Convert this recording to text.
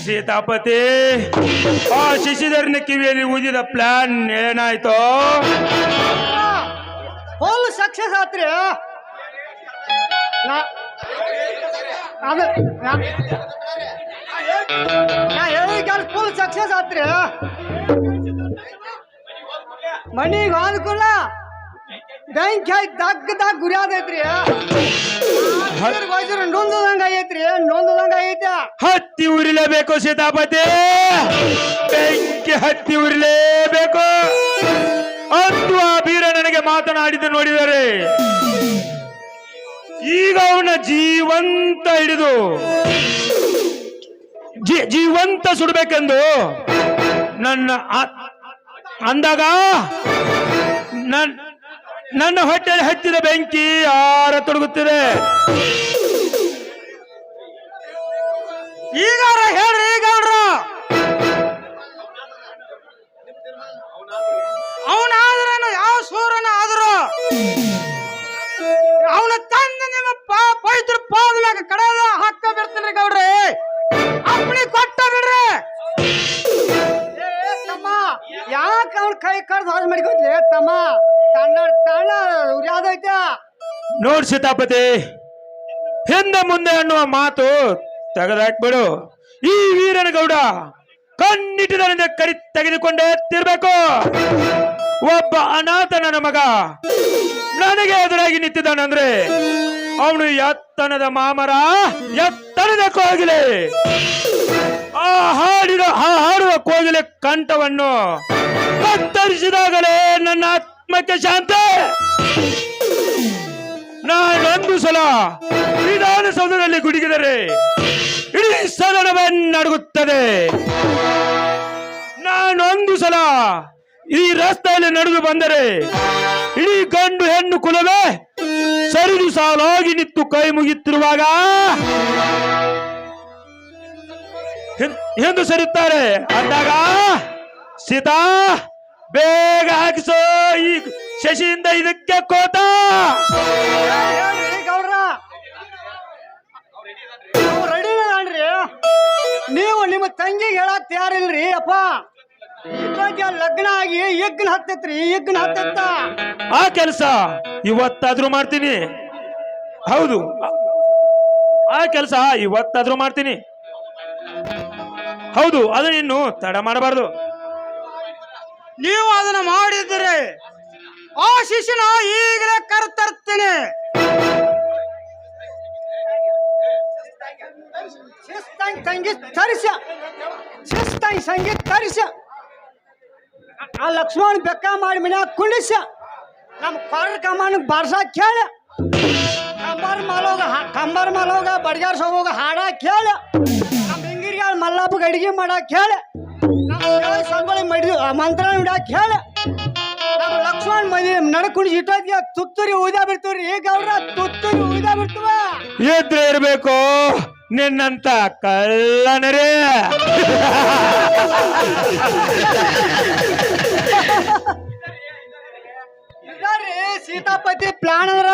ಸೀತಾಪತಿ ಆ ಶಶಿಧರನ ಕಿವಿಯಲ್ಲಿ ಊದಿದ ಪ್ಲಾನ್ ಏನಾಯ್ತು? ಫುಲ್ ಸಕ್ಸಸ್ ಆತ್ರಿ. ಫುಲ್ ಸಕ್ಸಸ್ ಆತ್ರಿ. ಮನಿಗೆ ಹೋದ್ಕೂಲ ಬೆಂಕಿ ಆಯ್ತು, ದಗ್ಗದಾಗ ಗುರಿ ಆದೈತ್ರಿ. ನೊಂದಂಗ ಆಗೈತ್ರಿ, ನೊಂದಂಗ ಆಗೈತೆ. ಹತ್ತಿ ಉರಿಲೇಬೇಕು ಸೀತಾಪತಿ, ಬೆಂಕಿ ಹತ್ತಿ ಉರಿಲೇಬೇಕು ಅಂತೂ ಆ ಬೀರ ನನಗೆ ಮಾತನಾಡಿದ್ದು ನೋಡಿದರೆ ಈಗ ಅವನ ಜೀವಂತ ಹಿಡಿದು ಜೀವಂತ ಸುಡಬೇಕೆಂದು ನನ್ನ ಅಂದಾಗ ನನ್ನ ಹೊಟ್ಟೆಯಲ್ಲಿ ಹತ್ತಿದ ಬೆಂಕಿ ಆರ ತೊಡಗುತ್ತಿದೆ. ಈಗಾರ ಹೇಳ್ರಿ ಗೌಡ್ರ, ಅವನಾದ್ರೇನು ಯಾವ ಸೂರನ ಆದ್ರು ಅವನ ತಂದ ನಿಮ್ಮ ಪವಿತ್ರ ಪಾದ ಮ್ಯಾಗ ಕಡದ ಹಾಕ ಬಿಡ್ತೀನಿ ಗೌಡ್ರಿ. ಅಪ್ಪಣಿ ಕೊಟ್ಟ ಬಿಡ್ರಿ. ತಮ್ಮ ಯಾಕೆ ಅವ್ನ ಕೈ ಕಡ್ದು ಹಾಳು ಮಾಡಿಕೊಟ್ಲಿ ತಮ್ಮ? ತಣ್ಣ ತಣ್ಣ ಉರಿಯಾದೈತ ನೋಡ್ ಸೀತಾಪತಿ, ಹಿಂದೆ ಮುಂದೆ ಅನ್ನುವ ಮಾತು ತೆಗೆದಾಕ್ಬಿಡು. ಈ ವೀರನಗೌಡ ಕಣ್ಣಿಟ್ಟಿದ ಕರಿ ತೆಗೆದುಕೊಂಡೇ ತಿರ್ಬೇಕು. ಒಬ್ಬ ಅನಾಥ ನನ್ನ ಮಗ ನನಗೆ ಎದುರಾಗಿ ನಿಂತಿದ್ದಾನಂದ್ರೆ ಅವನು ಎತ್ತನದ ಮಾಮರ, ಎತ್ತನದ ಕೋಗಿಲೆ. ಆ ಹಾಡುವ ಕೋಗಿಲೆ ಕಂಠವನ್ನು ಕತ್ತರಿಸಿದಾಗಲೇ ನನ್ನ ಆತ್ಮಕ್ಕೆ ಶಾಂತಿ. ನಾನೊಂದು ಸಲ ವಿಧಾನಸೌಧದಲ್ಲಿ ಗುಡುಗಿದರೆ ಇಡೀ ಸದನವೇ ನಡುಗುತ್ತದೆ. ನಾನೊಂದು ಸಲ ಈ ರಸ್ತೆಯಲ್ಲಿ ನಡೆದು ಬಂದರೆ ಇಡೀ ಗಂಡು ಹೆಣ್ಣು ಕುಲವೇ ಸರಿದು ಸಾಲಾಗಿ ನಿಂತು ಕೈ ಮುಗಿತಿರುವಾಗ ಎಂದು ಸರಿಯುತ್ತಾರೆ. ಅಂದಾಗ ಸೀತಾ ಬೇಗ ಹಾಕಿಸೋ ಈ ಶಶಿಯಿಂದ ಇದಕ್ಕೆ ಕೋತ. ನೀವು ನಿಮ್ಮ ತಂಗಿಗೆ ಹೇಳಕ್ ತಯಾರಿಲ್ರಿ ಅಪ್ಪ. ಲಗ್ನ ಆಗಿ ಯಜ್ಞ ಹತ್ತೈತ್ರಿ, ಯಜ್ಞ ಹತ್ತತ್ತ. ಆ ಕೆಲಸ ಇವತ್ತಾದ್ರೂ ಮಾಡ್ತೀನಿ. ಹೌದು, ಆ ಕೆಲಸ ಇವತ್ತಾದ್ರೂ ಮಾಡ್ತೀನಿ. ಹೌದು, ಅದನ್ನ ಇನ್ನು ತಡ ಮಾಡಬಾರ್ದು. ನೀವು ಅದನ್ನ ಮಾಡಿದ್ರೆ ಆ ಶಿಷ್ಯನ ಈಗಲೇ ಕರೆತರ್ತೇನೆ. ತಂಗಿ ತರಿಸ, ಶಿಸ್ತಾಗಿ ಸಂಗೀತ ತರಿಸ. ಆ ಲಕ್ಷ್ಮಣ್ ಬೆಕ್ಕ ಮಾಡಿ ಮನ್ಯಾಗ ಕುಂಡಿಸ. ನಮ್ಮ ಕೊರ ಕಮಾನ ಬಾರ್ಸಾಕ್ ಕೇಳ. ಕಂಬರ್ ಮಲೋಗ ಬಡ್ಗಾರ್ಸ್ ಹೋಗೋಗ ಹಾಡ ಕೇಳ. ನಮ್ಮ ಹಿಂಗಿರಿಯಾಳ ಮಲ್ಲಪ್ಪಗೆ ಅಡಿಗೆ ಮಾಡಕ್ ಹೇಳ. ನಮ್ಮ ಸಂಗೊಳ್ಳಿ ಮಡಿ ಮಂತ್ರ ಹಿಡಾಕ್ ಹೇಳ. ನಮ್ಮ ಲಕ್ಷ್ಮಣ್ ಮದಿ ನಡ್ಕೊಂಡು ಇಟ್ಟೋದ್ಗೆ ತುತ್ತೂರಿ ಊದಾ ಬಿಡ್ತೀವ್ರಿ. ಈಗ ಅವ್ರ ತುತ್ತೂರಿ ಊದಾ ಬಿಡ್ತವ. ಎದ್ರೆ ಇರ್ಬೇಕು ನಿನ್ನಂತ ಕಳ್ಳನರೇ. ಸೀತಾಪತಿ ಪ್ಲಾನ್ ಅಂದ್ರ